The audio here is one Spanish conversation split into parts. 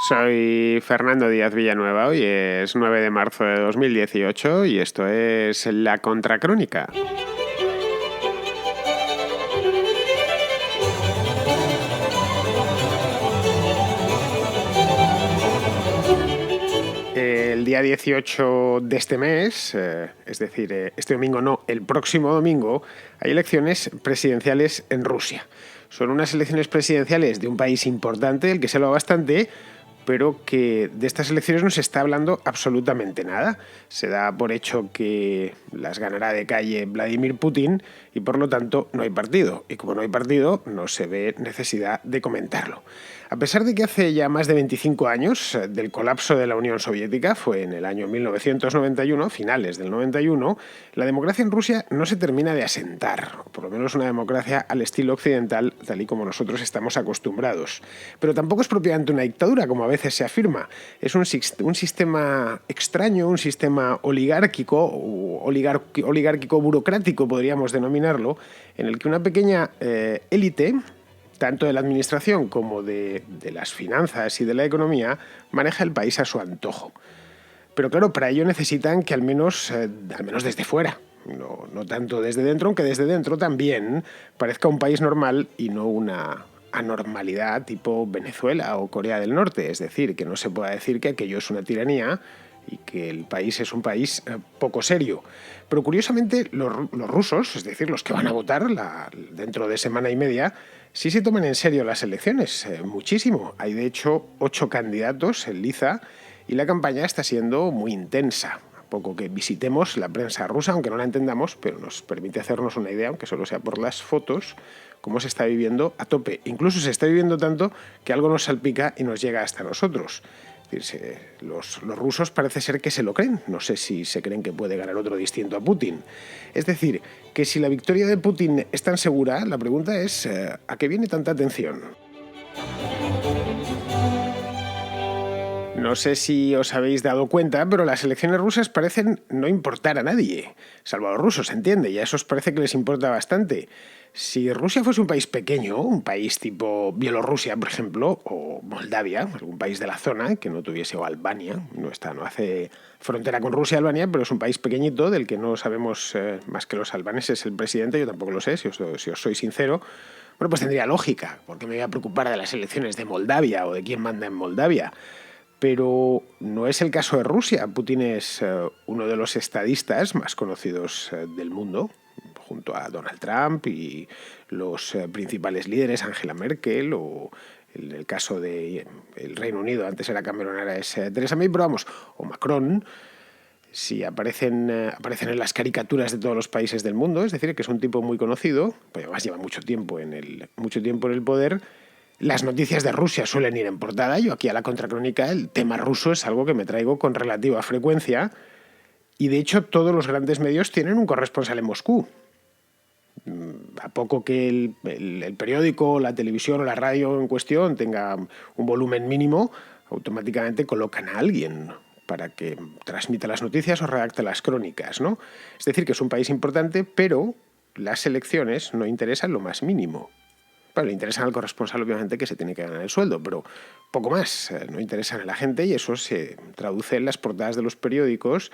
Soy Fernando Díaz Villanueva, hoy es 9 de marzo de 2018 y esto es La Contracrónica. El día 18 de este mes, es decir, este domingo no, el próximo domingo, hay elecciones presidenciales en Rusia. Son unas elecciones presidenciales de un país importante, del que se habla bastante, pero que de estas elecciones no se está hablando absolutamente nada. Se da por hecho que las ganará de calle Vladimir Putin y por lo tanto no hay partido. Y como no hay partido, no se ve necesidad de comentarlo. A pesar de que hace ya más de 25 años del colapso de la Unión Soviética, fue en el año 1991, finales del 91, la democracia en Rusia no se termina de asentar, o por lo menos una democracia al estilo occidental, tal y como nosotros estamos acostumbrados. Pero tampoco es propiamente una dictadura, como a veces se afirma. Es un sistema extraño, un sistema oligárquico, oligárquico burocrático, podríamos denominarlo, en el que una pequeña élite, tanto de la administración como de las finanzas y de la economía, maneja el país a su antojo. Pero claro, para ello necesitan que al menos desde fuera, no tanto desde dentro, aunque desde dentro también parezca un país normal y no una anormalidad tipo Venezuela o Corea del Norte. Es decir, que no se pueda decir que aquello es una tiranía y que el país es un país poco serio. Pero curiosamente los rusos, es decir, los que van a votar dentro de semana y media, sí se toman en serio las elecciones, muchísimo. Hay de hecho 8 candidatos en liza y la campaña está siendo muy intensa. A poco que visitemos la prensa rusa, aunque no la entendamos, pero nos permite hacernos una idea, aunque solo sea por las fotos, cómo se está viviendo a tope. Incluso se está viviendo tanto que algo nos salpica y nos llega hasta nosotros. Es decir, los rusos parece ser que se lo creen. No sé si se creen que puede ganar otro distinto a Putin. Es decir, que si la victoria de Putin es tan segura, la pregunta es ¿a qué viene tanta atención? No sé si os habéis dado cuenta, pero las elecciones rusas parecen no importar a nadie. Salvo a los rusos, se entiende, y a esos parece que les importa bastante. Si Rusia fuese un país pequeño, un país tipo Bielorrusia, por ejemplo, o Moldavia, algún país de la zona que no tuviese, o Albania, no hace frontera con Rusia, Albania, pero es un país pequeñito del que no sabemos más que los albaneses, el presidente, yo tampoco lo sé, si os soy sincero. Bueno, pues tendría lógica, porque me voy a preocupar de las elecciones de Moldavia o de quién manda en Moldavia. Pero no es el caso de Rusia. Putin es uno de los estadistas más conocidos del mundo, junto a Donald Trump y los principales líderes, Angela Merkel, o en el caso del Reino Unido, antes era Cameron, ahora es Theresa May, pero vamos, o Macron. Si aparecen en las caricaturas de todos los países del mundo, es decir, que es un tipo muy conocido, pues además lleva mucho tiempo en el poder. Las noticias de Rusia suelen ir en portada. Yo aquí a La Contracrónica el tema ruso es algo que me traigo con relativa frecuencia y de hecho todos los grandes medios tienen un corresponsal en Moscú. A poco que el periódico, la televisión o la radio en cuestión tenga un volumen mínimo, automáticamente colocan a alguien para que transmita las noticias o redacte las crónicas, ¿no? Es decir, que es un país importante, pero las elecciones no interesan lo más mínimo. Bueno, le interesan al corresponsal, obviamente, que se tiene que ganar el sueldo, pero poco más. No interesan a la gente y eso se traduce en las portadas de los periódicos.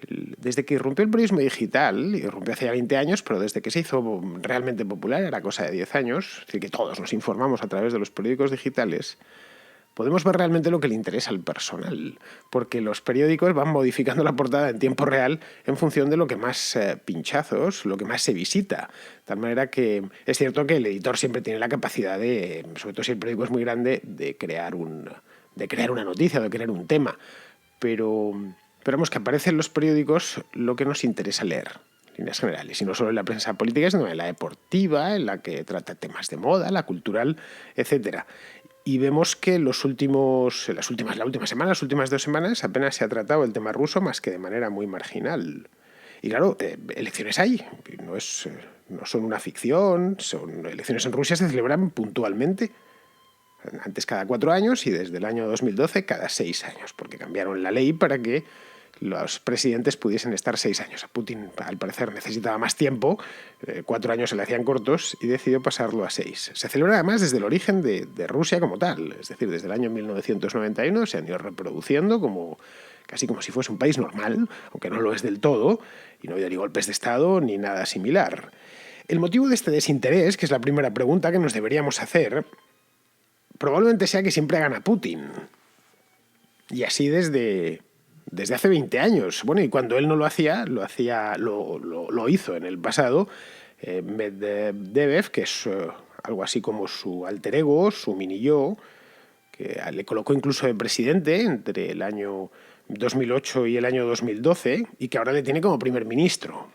Desde que irrumpió el periodismo digital, irrumpió hace ya 20 años, pero desde que se hizo realmente popular, era cosa de 10 años, es decir, que todos nos informamos a través de los periódicos digitales, podemos ver realmente lo que le interesa al personal, porque los periódicos van modificando la portada en tiempo real en función de lo que más pinchazos, lo que más se visita. De tal manera que es cierto que el editor siempre tiene la capacidad de, sobre todo si el periódico es muy grande, de crear una noticia, de crear un tema. Pero vemos que aparece en los periódicos lo que nos interesa leer, en líneas generales, y no solo en la prensa política, sino en la deportiva, en la que trata temas de moda, la cultural, etcétera. Y vemos que las últimas 2 semanas, apenas se ha tratado el tema ruso más que de manera muy marginal. Y claro, elecciones hay, no son una ficción, son elecciones en Rusia, se celebran puntualmente. Antes cada 4 años y desde el año 2012 cada 6 años, porque cambiaron la ley para que los presidentes pudiesen estar 6 años. A Putin, al parecer, necesitaba más tiempo, 4 años se le hacían cortos y decidió pasarlo a 6. Se celebra además desde el origen de Rusia como tal, es decir, desde el año 1991 se han ido reproduciendo casi como si fuese un país normal, aunque no lo es del todo, y no ha habido ni golpes de Estado ni nada similar. El motivo de este desinterés, que es la primera pregunta que nos deberíamos hacer, probablemente sea que siempre gana Putin. Y así desde hace 20 años. Bueno, y cuando él no lo hacía, lo hizo en el pasado Medvedev, que es algo así como su alter ego, su mini yo, que le colocó incluso de presidente entre el año 2008 y el año 2012, y que ahora le tiene como primer ministro.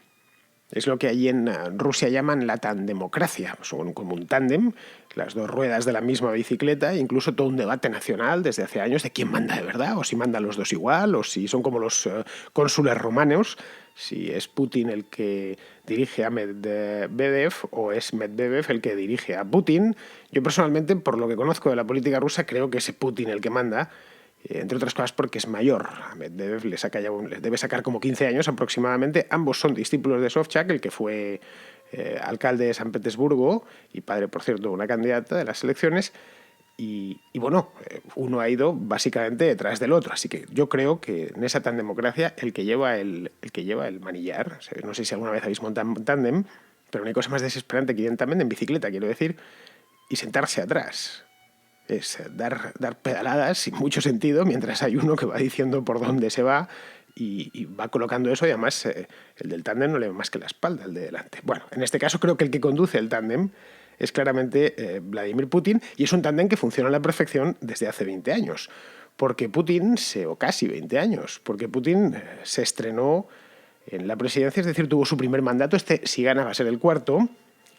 Es lo que allí en Rusia llaman la tandemocracia. Son como un tándem, las dos ruedas de la misma bicicleta, e incluso todo un debate nacional desde hace años de quién manda de verdad, o si mandan los dos igual, o si son como los cónsules romanos, si es Putin el que dirige a Medvedev o es Medvedev el que dirige a Putin. Yo personalmente, por lo que conozco de la política rusa, creo que es Putin el que manda, entre otras cosas porque es mayor. A Medvedev le debe sacar como 15 años aproximadamente. Ambos son discípulos de Sobchak, el que fue alcalde de San Petersburgo y padre, por cierto, de una candidata de las elecciones. Y bueno, uno ha ido básicamente detrás del otro. Así que yo creo que en esa tandemocracia el que lleva el manillar, o sea, no sé si alguna vez habéis montado un tándem, pero no hay cosa más desesperante que ir en tándem, en bicicleta, quiero decir, y sentarse atrás. Es dar pedaladas sin mucho sentido mientras hay uno que va diciendo por dónde se va y va colocando eso, y además el del tándem no le ve más que la espalda, el de delante. Bueno, en este caso creo que el que conduce el tándem es claramente Vladimir Putin, y es un tándem que funciona a la perfección desde hace 20 años, porque Putin, o casi 20 años, porque Putin se estrenó en la presidencia, es decir, tuvo su primer mandato, si gana va a ser el cuarto,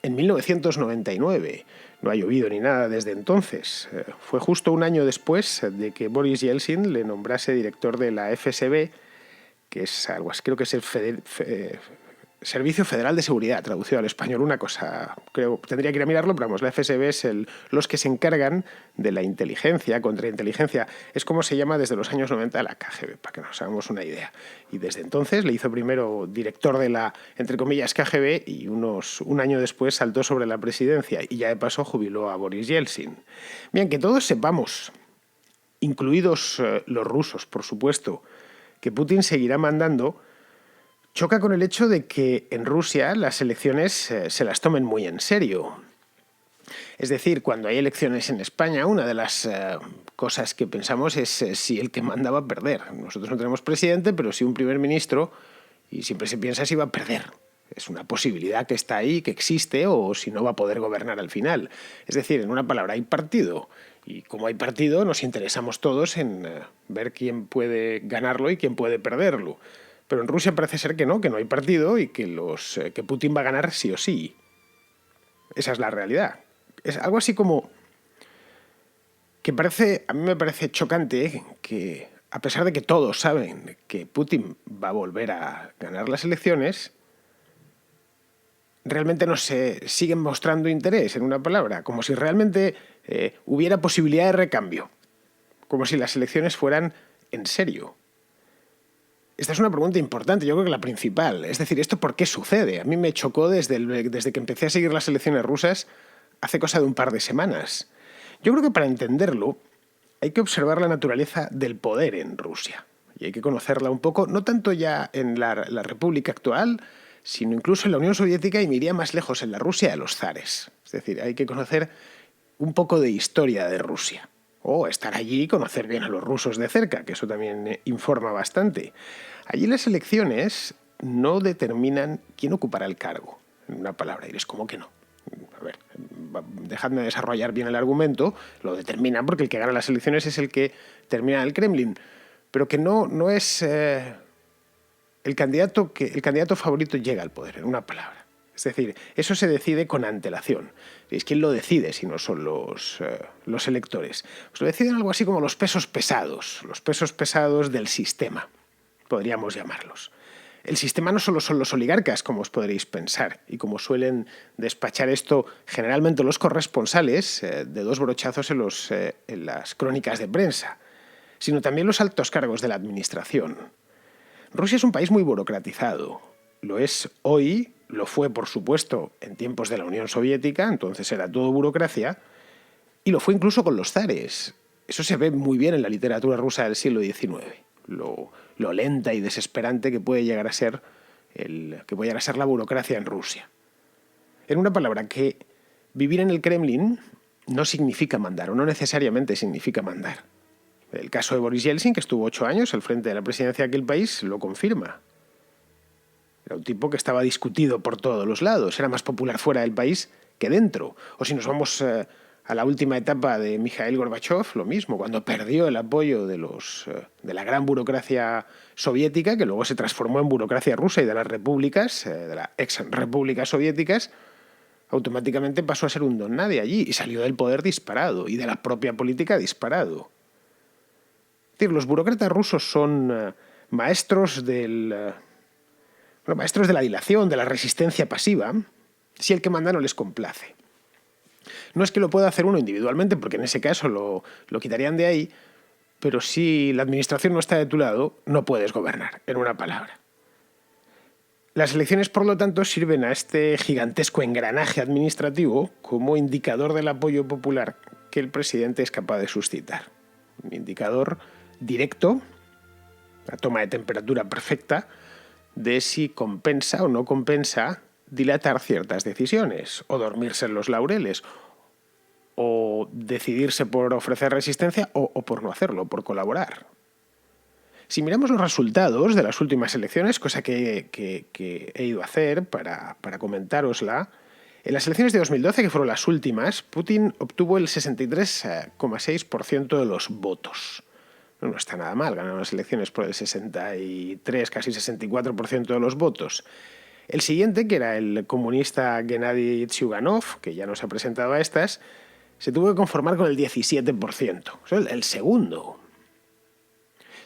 en 1999. No ha llovido ni nada desde entonces. Fue justo un año después de que Boris Yeltsin le nombrase director de la FSB, que es algo así, creo que es el Servicio Federal de Seguridad, traducido al español, una cosa, creo, tendría que ir a mirarlo, pero vamos, la FSB es los que se encargan de la inteligencia, contrainteligencia, es como se llama desde los años 90 la KGB, para que nos hagamos una idea. Y desde entonces le hizo primero director de la, entre comillas, KGB, y un año después saltó sobre la presidencia y ya de paso jubiló a Boris Yeltsin. Bien, que todos sepamos, incluidos los rusos, por supuesto, que Putin seguirá mandando, choca con el hecho de que en Rusia las elecciones se las tomen muy en serio. Es decir, cuando hay elecciones en España, una de las cosas que pensamos es si el que manda va a perder. Nosotros no tenemos presidente, pero sí un primer ministro, y siempre se piensa si va a perder. Es una posibilidad que está ahí, que existe, o si no va a poder gobernar al final. Es decir, en una palabra, hay partido. Y como hay partido, nos interesamos todos en ver quién puede ganarlo y quién puede perderlo. Pero en Rusia parece ser que no hay partido y que Putin va a ganar sí o sí. Esa es la realidad. Es algo así como que a mí me parece chocante que, a pesar de que todos saben que Putin va a volver a ganar las elecciones, realmente no se siguen mostrando interés, en una palabra, como si realmente hubiera posibilidad de recambio, como si las elecciones fueran en serio. Esta es una pregunta importante, yo creo que la principal. Es decir, ¿esto por qué sucede? A mí me chocó desde que empecé a seguir las elecciones rusas hace cosa de un par de semanas. Yo creo que para entenderlo hay que observar la naturaleza del poder en Rusia. Y hay que conocerla un poco, no tanto ya en la República actual, sino incluso en la Unión Soviética, y me iría más lejos, en la Rusia de los zares. Es decir, hay que conocer un poco de historia de Rusia. O estar allí y conocer bien a los rusos de cerca, que eso también informa bastante. Allí las elecciones no determinan quién ocupará el cargo. En una palabra, diréis, ¿cómo que no? A ver, dejadme desarrollar bien el argumento. Lo determinan porque el que gana las elecciones es el que termina en el Kremlin. Pero que no es el candidato favorito llega al poder, en una palabra. Es decir, eso se decide con antelación. ¿Veis? ¿Quién lo decide si no son los electores? Pues lo deciden algo así como los pesos pesados del sistema, podríamos llamarlos. El sistema no solo son los oligarcas, como os podréis pensar, y como suelen despachar esto generalmente los corresponsales de dos brochazos en las crónicas de prensa, sino también los altos cargos de la administración. Rusia es un país muy burocratizado. Lo es hoy, lo fue, por supuesto, en tiempos de la Unión Soviética, entonces era todo burocracia, y lo fue incluso con los zares. Eso se ve muy bien en la literatura rusa del siglo XIX, lo lenta y desesperante que puede llegar a ser la burocracia en Rusia. En una palabra, que vivir en el Kremlin no significa mandar, o no necesariamente significa mandar. El caso de Boris Yeltsin, que estuvo 8 años al frente de la presidencia de aquel país, lo confirma. Era un tipo que estaba discutido por todos los lados, era más popular fuera del país que dentro. O si nos vamos a la última etapa de Mikhail Gorbachev, lo mismo, cuando perdió el apoyo de la gran burocracia soviética, que luego se transformó en burocracia rusa y de las repúblicas, de las ex-repúblicas soviéticas, automáticamente pasó a ser un don nadie allí y salió del poder disparado y de la propia política disparado. Es decir, los burócratas rusos son maestros de la dilación, de la resistencia pasiva, si el que manda no les complace. No es que lo pueda hacer uno individualmente, porque en ese caso lo quitarían de ahí, pero si la administración no está de tu lado, no puedes gobernar, en una palabra. Las elecciones, por lo tanto, sirven a este gigantesco engranaje administrativo como indicador del apoyo popular que el presidente es capaz de suscitar. Un indicador directo, la toma de temperatura perfecta, de si compensa o no compensa dilatar ciertas decisiones, o dormirse en los laureles, o decidirse por ofrecer resistencia o por no hacerlo, por colaborar. Si miramos los resultados de las últimas elecciones, cosa que he ido a hacer para comentárosla, en las elecciones de 2012, que fueron las últimas, Putin obtuvo el 63,6% de los votos. No está nada mal, ganaron las elecciones por el 63, casi 64% de los votos. El siguiente, que era el comunista Gennady Zyuganov, que ya no se ha presentado a estas, se tuvo que conformar con el 17%. O sea, el segundo.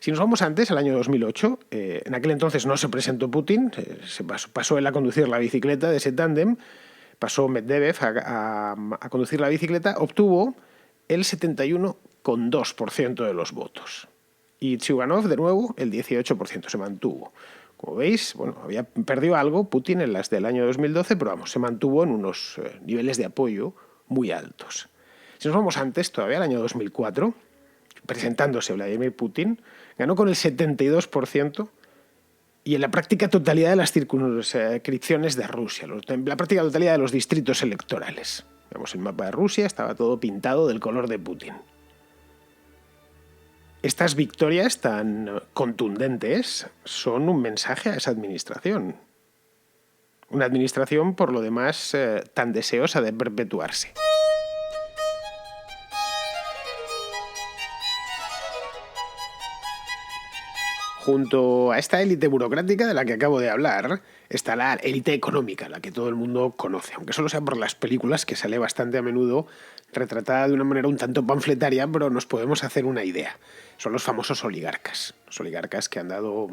Si nos vamos antes, al año 2008, en aquel entonces no se presentó Putin, se pasó él a conducir la bicicleta de ese tándem, pasó Medvedev a conducir la bicicleta, obtuvo el 71,2% de los votos. Y Zyuganov, de nuevo, el 18%, se mantuvo. Como veis, había perdido algo Putin en las del año 2012, pero se mantuvo en unos niveles de apoyo muy altos. Si nos vamos antes, todavía al año 2004, presentándose Vladimir Putin, ganó con el 72% y en la práctica totalidad de las circunscripciones de Rusia, en la práctica totalidad de los distritos electorales. Vemos el mapa de Rusia, estaba todo pintado del color de Putin. Estas victorias tan contundentes son un mensaje a esa administración. Una administración, por lo demás, tan deseosa de perpetuarse. Junto a esta élite burocrática de la que acabo de hablar, está la élite económica, la que todo el mundo conoce, aunque solo sea por las películas, que sale bastante a menudo retratada de una manera un tanto panfletaria, pero nos podemos hacer una idea. Son los famosos oligarcas. Los oligarcas que han dado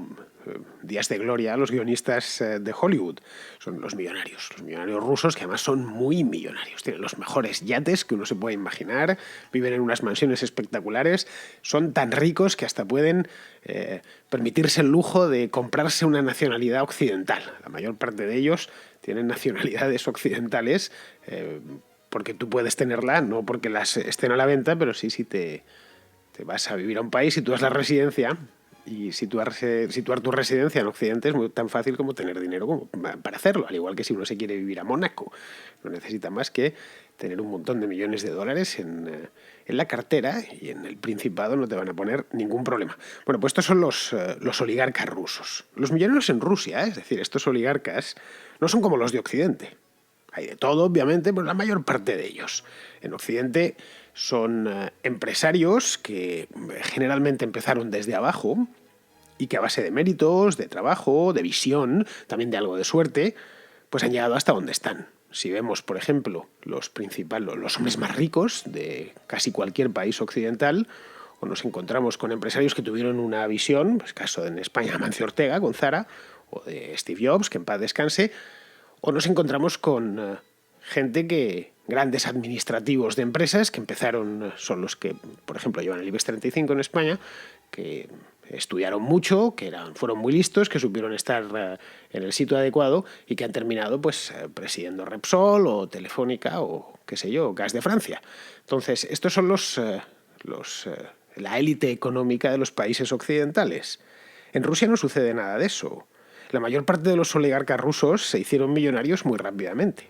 días de gloria a los guionistas de Hollywood. Son los millonarios rusos, que además son muy millonarios. Tienen los mejores yates que uno se puede imaginar, viven en unas mansiones espectaculares, son tan ricos que hasta pueden permitirse el lujo de comprarse una nacionalidad occidental. La mayor parte de ellos tienen nacionalidades occidentales, porque tú puedes tenerla, no porque las estén a la venta, pero sí si te vas a vivir a un país, sitúas la residencia, y situar tu residencia en Occidente es tan fácil como tener dinero como para hacerlo, al igual que si uno se quiere vivir a Mónaco. No necesita más que tener un montón de millones de dólares en la cartera, y en el Principado no te van a poner ningún problema. Bueno, pues estos son los oligarcas rusos. Los millonarios en Rusia, es decir, estos oligarcas no son como los de Occidente. Hay de todo, obviamente, pero la mayor parte de ellos. En Occidente son empresarios que generalmente empezaron desde abajo y que a base de méritos, de trabajo, de visión, también de algo de suerte, pues han llegado hasta donde están. Si vemos, por ejemplo, los hombres más ricos de casi cualquier país occidental, o nos encontramos con empresarios que tuvieron una visión, pues caso en España Amancio Ortega con Zara, o de Steve Jobs, que en paz descanse, o nos encontramos con grandes administrativos de empresas que empezaron, son los que, por ejemplo, llevan el IBEX 35 en España, que estudiaron mucho, fueron muy listos, que supieron estar en el sitio adecuado y que han terminado pues presidiendo Repsol o Telefónica o qué sé yo, Gas de Francia. Entonces, estos son la élite económica de los países occidentales. En Rusia no sucede nada de eso. La mayor parte de los oligarcas rusos se hicieron millonarios muy rápidamente.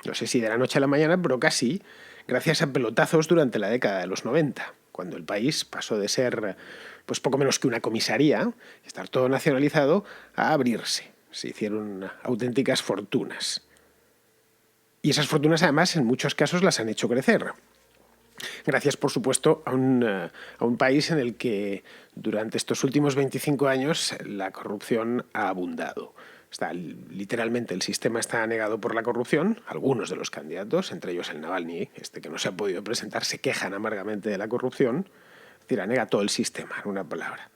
No sé si de la noche a la mañana, pero casi, gracias a pelotazos durante la década de los 90, cuando el país pasó de ser pues poco menos que una comisaría, estar todo nacionalizado, a abrirse. Se hicieron auténticas fortunas. Y esas fortunas, además, en muchos casos las han hecho crecer. Gracias, por supuesto, a un país en el que durante estos últimos 25 años la corrupción ha abundado. Literalmente el sistema está anegado por la corrupción. Algunos de los candidatos, entre ellos el Navalny, que no se ha podido presentar, se quejan amargamente de la corrupción. Es decir, anega todo el sistema, en una palabra.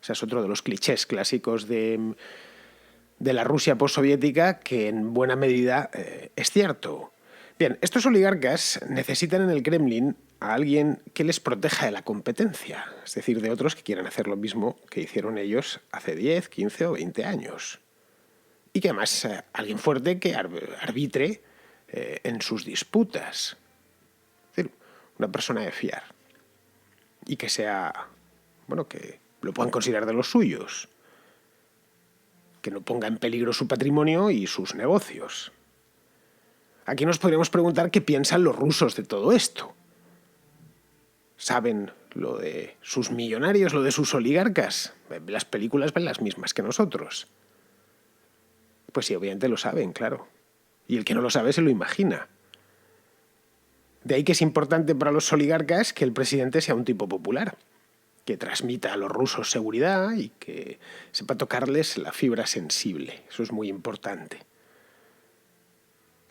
O sea, es otro de los clichés clásicos de la Rusia postsoviética que en buena medida es cierto. Bien, estos oligarcas necesitan en el Kremlin a alguien que les proteja de la competencia, es decir, de otros que quieran hacer lo mismo que hicieron ellos hace 10, 15 o 20 años. Y que además alguien fuerte que arbitre en sus disputas. Es decir, una persona de fiar. Y que sea, bueno, que lo puedan considerar de los suyos. Que no ponga en peligro su patrimonio y sus negocios. Aquí nos podríamos preguntar qué piensan los rusos de todo esto. ¿Saben lo de sus millonarios, lo de sus oligarcas? Las películas ven las mismas que nosotros. Pues sí, obviamente lo saben, claro. Y el que no lo sabe se lo imagina. De ahí que es importante para los oligarcas que el presidente sea un tipo popular, que transmita a los rusos seguridad y que sepa tocarles la fibra sensible. Eso es muy importante.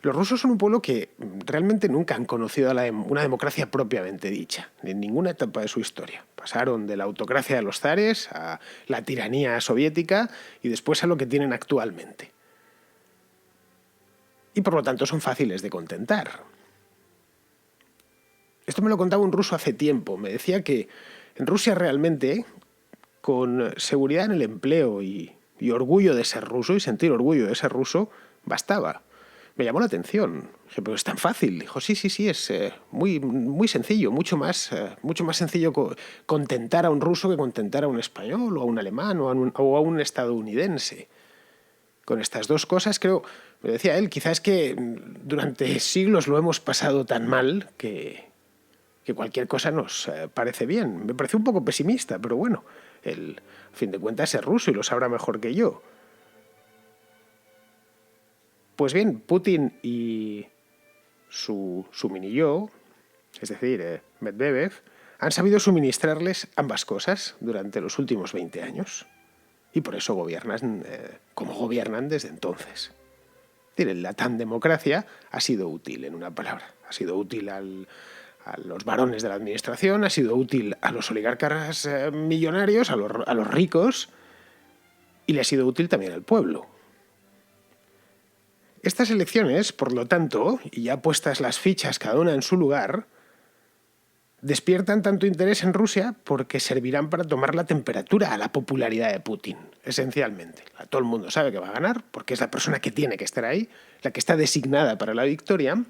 Los rusos son un pueblo que realmente nunca han conocido una democracia propiamente dicha, en ninguna etapa de su historia. Pasaron de la autocracia de los zares a la tiranía soviética y después a lo que tienen actualmente. Y por lo tanto son fáciles de contentar. Esto me lo contaba un ruso hace tiempo. Me decía que en Rusia realmente, con seguridad en el empleo y orgullo de ser ruso y sentir orgullo de ser ruso, bastaba. Me llamó la atención. Dije, pero es tan fácil. Dijo, sí, es muy, muy sencillo, mucho más sencillo contentar a un ruso que contentar a un español o a un alemán o a un estadounidense. Con estas dos cosas, creo, me decía él, quizás que durante siglos lo hemos pasado tan mal que cualquier cosa nos parece bien. Me pareció un poco pesimista, pero bueno, él, a fin de cuentas, es ruso y lo sabrá mejor que yo. Pues bien, Putin y su mini-yo, es decir, Medvedev, han sabido suministrarles ambas cosas durante los últimos 20 años. Y por eso gobiernan como gobiernan desde entonces. Es decir, la tan democracia ha sido útil, en una palabra. Ha sido útil a los varones de la administración, ha sido útil a los oligarcas millonarios, a los ricos, y le ha sido útil también al pueblo. Estas elecciones, por lo tanto, y ya puestas las fichas cada una en su lugar, despiertan tanto interés en Rusia porque servirán para tomar la temperatura a la popularidad de Putin, esencialmente. Todo el mundo sabe que va a ganar porque es la persona que tiene que estar ahí, la que está designada para la victoria.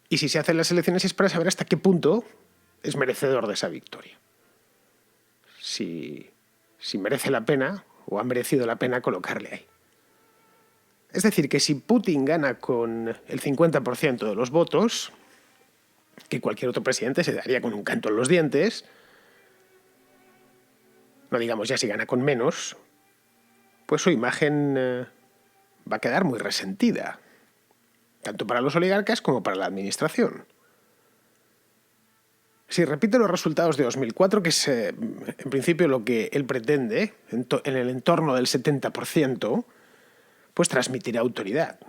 Y si se hacen las elecciones es para saber hasta qué punto es merecedor de esa victoria. Si merece la pena o ha merecido la pena colocarle ahí. Es decir, que si Putin gana con el 50% de los votos, que cualquier otro presidente se daría con un canto en los dientes, no digamos ya si gana con menos, pues su imagen va a quedar muy resentida, tanto para los oligarcas como para la administración. Si repite los resultados de 2004, que es en principio lo que él pretende, en el entorno del 70%, pues transmitirá autoridad.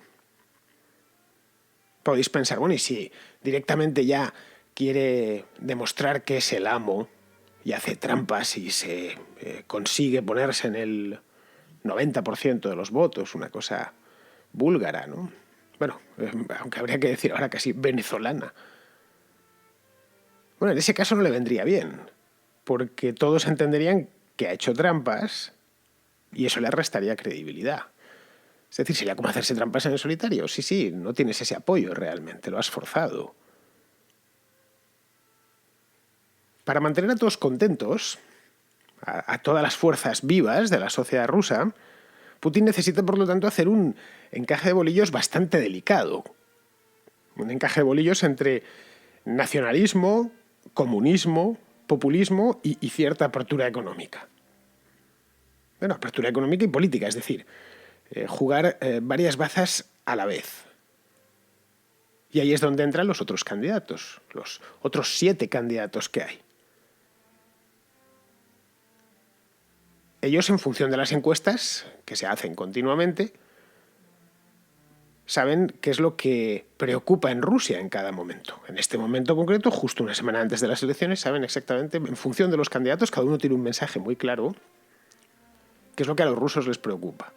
Podéis pensar, bueno, y si directamente ya quiere demostrar que es el amo y hace trampas y se consigue ponerse en el 90% de los votos, una cosa búlgara, ¿no? Bueno, aunque habría que decir ahora casi venezolana. Bueno, en ese caso no le vendría bien. porque todos entenderían que ha hecho trampas y eso le restaría credibilidad. Es decir, sería como hacerse trampas en el solitario. Sí, no tienes ese apoyo realmente, lo has forzado. Para mantener a todos contentos, a todas las fuerzas vivas de la sociedad rusa, Putin necesita, por lo tanto, hacer un encaje de bolillos bastante delicado. Un encaje de bolillos entre nacionalismo, comunismo, populismo y cierta apertura económica. Bueno, apertura económica y política, es decir, jugar varias bazas a la vez. Y ahí es donde entran los otros candidatos, los otros 7 candidatos que hay. Ellos, en función de las encuestas, que se hacen continuamente, saben qué es lo que preocupa en Rusia en cada momento. En este momento concreto, justo una semana antes de las elecciones, saben exactamente, en función de los candidatos, cada uno tiene un mensaje muy claro, qué es lo que a los rusos les preocupa.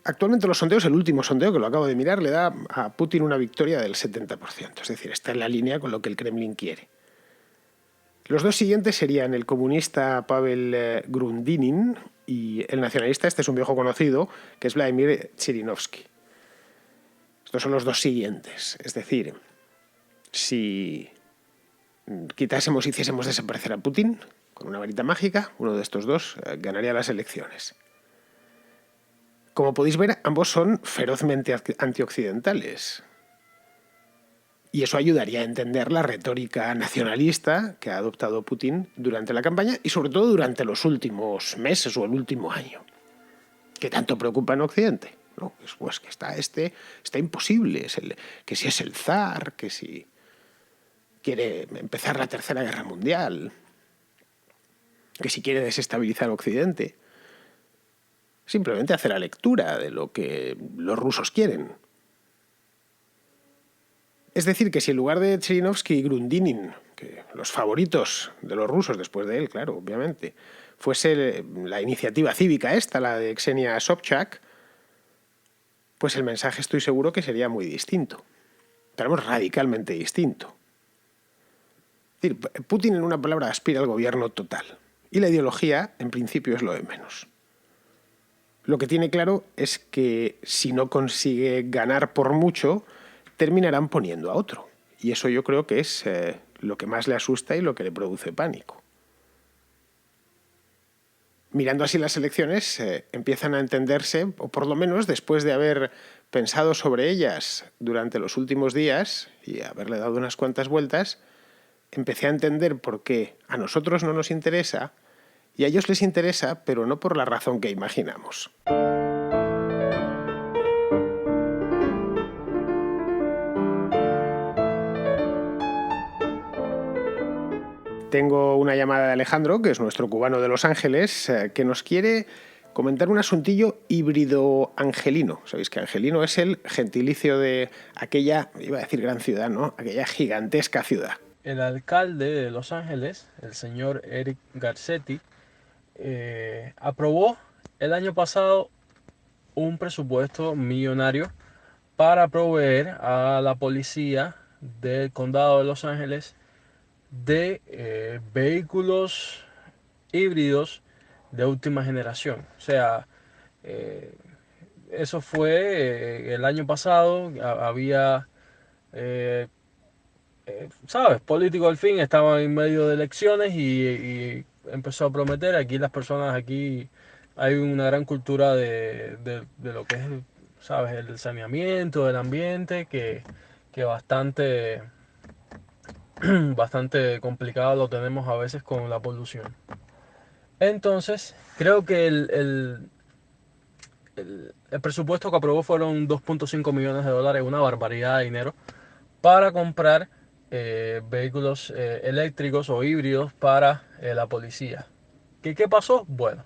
Actualmente los sondeos, el último sondeo que lo acabo de mirar, le da a Putin una victoria del 70%. Es decir, está en la línea con lo que el Kremlin quiere. Los dos siguientes serían el comunista Pavel Grudinin y el nacionalista, este es un viejo conocido, que es Vladimir Zhirinovsky. Estos son los dos siguientes. Es decir, si quitásemos y hiciésemos desaparecer a Putin con una varita mágica, uno de estos dos ganaría las elecciones. Como podéis ver, ambos son ferozmente antioccidentales. Y eso ayudaría a entender la retórica nacionalista que ha adoptado Putin durante la campaña y sobre todo durante los últimos meses o el último año, que tanto preocupa en Occidente. ¿No? Pues que está imposible, que si es el zar, que si quiere empezar la Tercera Guerra Mundial, que si quiere desestabilizar Occidente. Simplemente hace la lectura de lo que los rusos quieren. Es decir, que si en lugar de Zhirinovsky y Grudinin, que los favoritos de los rusos después de él, claro, obviamente, fuese la iniciativa cívica esta, la de Ksenia Sobchak, pues el mensaje estoy seguro que sería muy distinto. Pero radicalmente distinto. Es decir, Putin, en una palabra, aspira al gobierno total. Y la ideología, en principio, es lo de menos. Lo que tiene claro es que si no consigue ganar por mucho, terminarán poniendo a otro. Y eso yo creo que es lo que más le asusta y lo que le produce pánico. Mirando así las elecciones, empiezan a entenderse, o por lo menos después de haber pensado sobre ellas durante los últimos días y haberle dado unas cuantas vueltas, empecé a entender por qué a nosotros no nos interesa y a ellos les interesa, pero no por la razón que imaginamos. Tengo una llamada de Alejandro, que es nuestro cubano de Los Ángeles, que nos quiere comentar un asuntillo híbrido angelino. Sabéis que angelino es el gentilicio de aquella, iba a decir gran ciudad, ¿no? Aquella gigantesca ciudad. El alcalde de Los Ángeles, el señor Eric Garcetti, aprobó el año pasado un presupuesto millonario para proveer a la policía del condado de Los Ángeles de vehículos híbridos de última generación. O sea, eso fue el año pasado. Había, ¿sabes? Político al fin, estaban en medio de elecciones y empezó a prometer. Aquí las personas, aquí hay una gran cultura de lo que es, ¿sabes? El saneamiento del ambiente, que bastante, bastante complicado lo tenemos a veces con la polución. Entonces, creo que el presupuesto que aprobó fueron 2.5 millones de dólares, una barbaridad de dinero, para comprar vehículos eléctricos o híbridos para la policía. ¿Qué pasó? Bueno,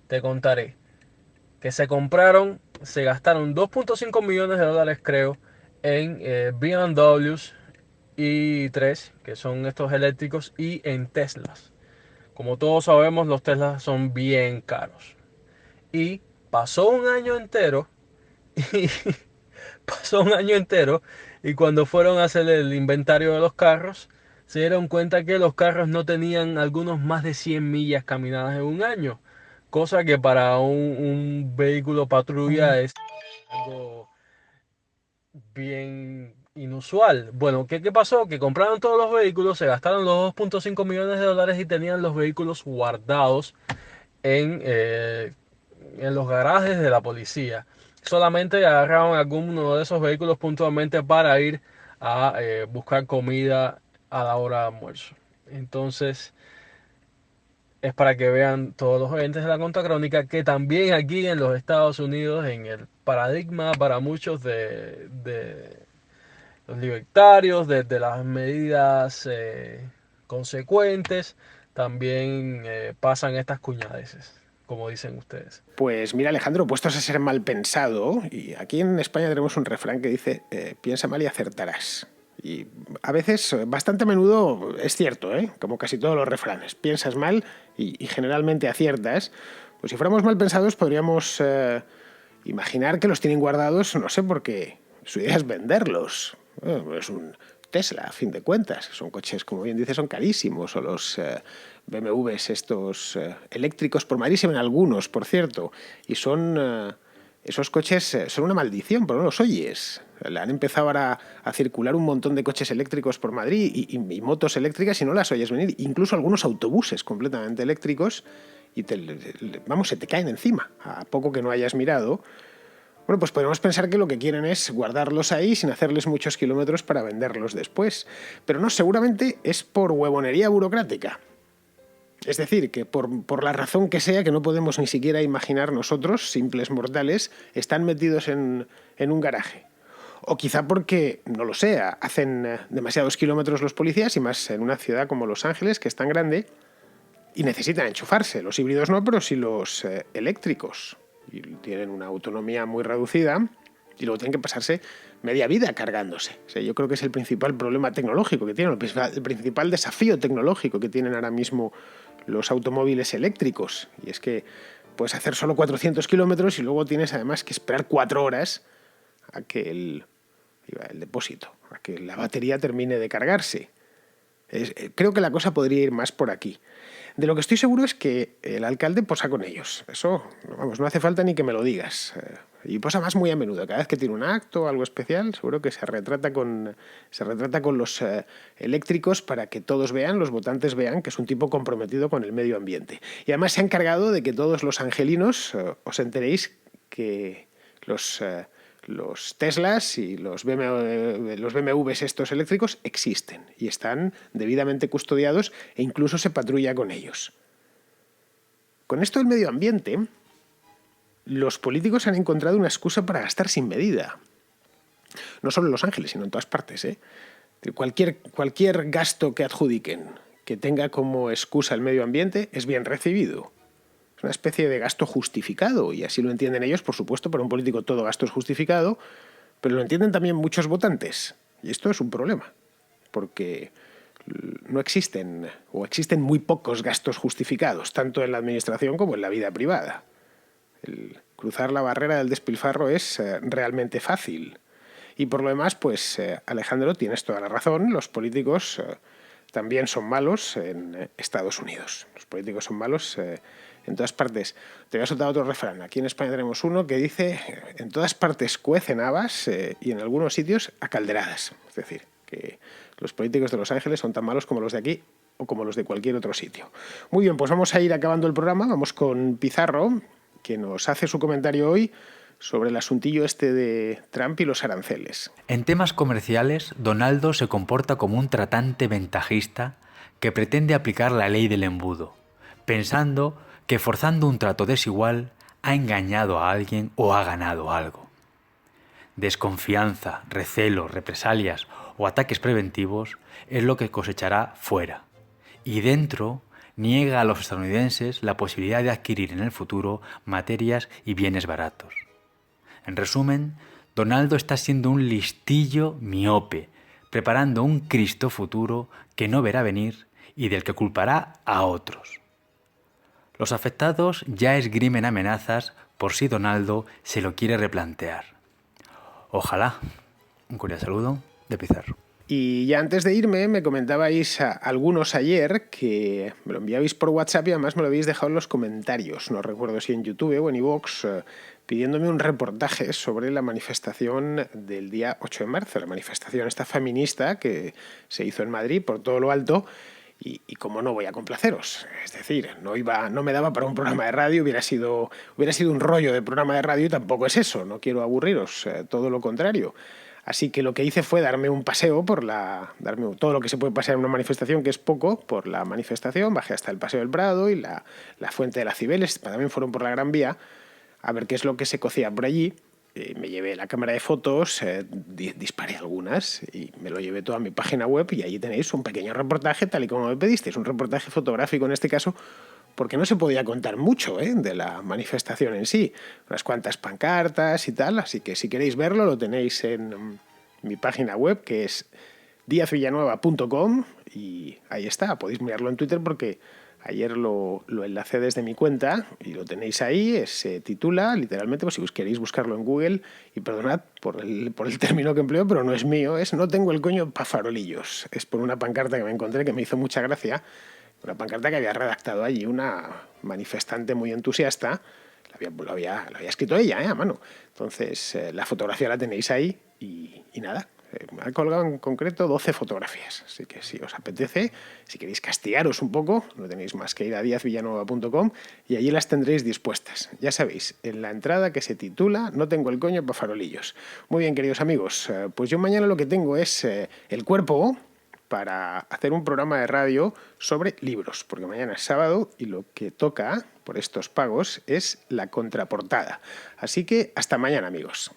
te contaré que se gastaron 2.5 millones de dólares, creo, en BMWs i3, que son estos eléctricos, y en Teslas. Como todos sabemos, los Teslas son bien caros. Y pasó un año entero y pasó un año entero y cuando fueron a hacer el inventario de los carros, se dieron cuenta que los carros no tenían algunos más de 100 millas caminadas en un año, cosa que para un vehículo patrulla es algo bien inusual. Bueno, ¿qué pasó? Que compraron todos los vehículos, se gastaron los 2.5 millones de dólares y tenían los vehículos guardados en los garajes de la policía. Solamente agarraron alguno de esos vehículos puntualmente para ir a buscar comida a la hora de almuerzo. Entonces, es para que vean todos los oyentes de la Contracrónica que también aquí en los Estados Unidos, en el paradigma para muchos de los libertarios, de las medidas consecuentes, también pasan estas cuñadeces, como dicen ustedes. Pues mira, Alejandro, puestos a ser mal pensado, y aquí en España tenemos un refrán que dice, piensa mal y acertarás. Y a veces, bastante a menudo, es cierto, ¿eh? Como casi todos los refranes. Piensas mal y generalmente aciertas. Pues si fuéramos mal pensados podríamos imaginar que los tienen guardados, no sé, porque su idea es venderlos. Es un Tesla, a fin de cuentas. Son coches, como bien dice, son carísimos. O los BMWs estos eléctricos por Madrid se ven algunos, por cierto. Y son... esos coches son una maldición, pero no los oyes. Han empezado ahora a circular un montón de coches eléctricos por Madrid y motos eléctricas y no las oyes venir. Incluso algunos autobuses completamente eléctricos y se te caen encima, a poco que no hayas mirado. Bueno, pues podemos pensar que lo que quieren es guardarlos ahí sin hacerles muchos kilómetros para venderlos después. Pero no, seguramente es por huevonería burocrática. Es decir, que por la razón que sea, que no podemos ni siquiera imaginar nosotros, simples mortales, están metidos en un garaje. O quizá porque, no lo sé, hacen demasiados kilómetros los policías, y más en una ciudad como Los Ángeles, que es tan grande, y necesitan enchufarse. Los híbridos no, pero sí los eléctricos. Y tienen una autonomía muy reducida y luego tienen que pasarse media vida cargándose. O sea, yo creo que es el principal problema tecnológico que tienen, el principal desafío tecnológico que tienen ahora mismo los automóviles eléctricos. Y es que puedes hacer solo 400 kilómetros y luego tienes además que esperar 4 horas a que el depósito, a que la batería termine de cargarse. Creo que la cosa podría ir más por aquí. De lo que estoy seguro es que el alcalde posa con ellos. Eso, vamos, no hace falta ni que me lo digas. Y posa más muy a menudo. Cada vez que tiene un acto o algo especial, seguro que se retrata con los eléctricos para que todos vean, los votantes vean, que es un tipo comprometido con el medio ambiente. Y además se ha encargado de que todos los angelinos os enteréis que los Teslas y los BMWs estos eléctricos existen y están debidamente custodiados e incluso se patrulla con ellos. Con esto del medio ambiente, los políticos han encontrado una excusa para gastar sin medida. No solo en Los Ángeles, sino en todas partes, ¿eh? Cualquier gasto que adjudiquen que tenga como excusa el medio ambiente es bien recibido. Una especie de gasto justificado, y así lo entienden ellos, por supuesto. Para un político todo gasto es justificado, pero lo entienden también muchos votantes. Y esto es un problema, porque no existen, o existen muy pocos gastos justificados, tanto en la administración como en la vida privada. El cruzar la barrera del despilfarro es realmente fácil. Y por lo demás, pues Alejandro, tienes toda la razón, los políticos también son malos en Estados Unidos. Los políticos son malos en todas partes. Te voy a soltar otro refrán. Aquí en España tenemos uno que dice: en todas partes cuecen habas y en algunos sitios a calderadas. Es decir, que los políticos de Los Ángeles son tan malos como los de aquí o como los de cualquier otro sitio. Muy bien, pues vamos a ir acabando el programa. Vamos con Pizarro, que nos hace su comentario hoy sobre el asuntillo este de Trump y los aranceles. En temas comerciales, Donaldo se comporta como un tratante ventajista que pretende aplicar la ley del embudo, pensando que forzando un trato desigual ha engañado a alguien o ha ganado algo. Desconfianza, recelo, represalias o ataques preventivos es lo que cosechará fuera. Y dentro niega a los estadounidenses la posibilidad de adquirir en el futuro materias y bienes baratos. En resumen, Donaldo está siendo un listillo miope, preparando un Cristo futuro que no verá venir y del que culpará a otros. Los afectados ya esgrimen amenazas por si Donaldo se lo quiere replantear. Ojalá. Un cordial saludo de Pizarro. Y ya antes de irme me comentabais a algunos ayer que me lo enviabais por WhatsApp y además me lo habéis dejado en los comentarios, no recuerdo si en YouTube o en iVoox, pidiéndome un reportaje sobre la manifestación del día 8 de marzo, la manifestación esta feminista que se hizo en Madrid por todo lo alto. Y cómo no voy a complaceros, es decir, no me daba para un programa de radio, hubiera sido un rollo de programa de radio y tampoco es eso, no quiero aburriros, todo lo contrario. Así que lo que hice fue darme un paseo darme todo lo que se puede pasear en una manifestación, que es poco, por la manifestación, bajé hasta el Paseo del Prado y la Fuente de las Cibeles, también fueron por la Gran Vía, a ver qué es lo que se cocía por allí. Me llevé la cámara de fotos, disparé algunas y me lo llevé todo a mi página web y allí tenéis un pequeño reportaje tal y como me pedisteis, un reportaje fotográfico en este caso, porque no se podía contar mucho de la manifestación en sí, unas cuantas pancartas y tal, así que si queréis verlo lo tenéis en mi página web que es diazvillanueva.com y ahí está, podéis mirarlo en Twitter porque ayer lo enlacé desde mi cuenta y lo tenéis ahí, se titula literalmente, pues si queréis buscarlo en Google, y perdonad por el término que empleo, pero no es mío, es "no tengo el coño pa' farolillos". Es por una pancarta que me encontré que me hizo mucha gracia, una pancarta que había redactado allí una manifestante muy entusiasta, lo había escrito ella, a mano. Entonces la fotografía la tenéis ahí y nada. Me ha colgado en concreto 12 fotografías, así que si os apetece, si queréis castigaros un poco, no tenéis más que ir a diazvillanueva.com y allí las tendréis dispuestas. Ya sabéis, en la entrada que se titula "No tengo el coño pa' farolillos". Muy bien, queridos amigos, pues yo mañana lo que tengo es el cuerpo para hacer un programa de radio sobre libros, porque mañana es sábado y lo que toca por estos pagos es la contraportada. Así que hasta mañana, amigos.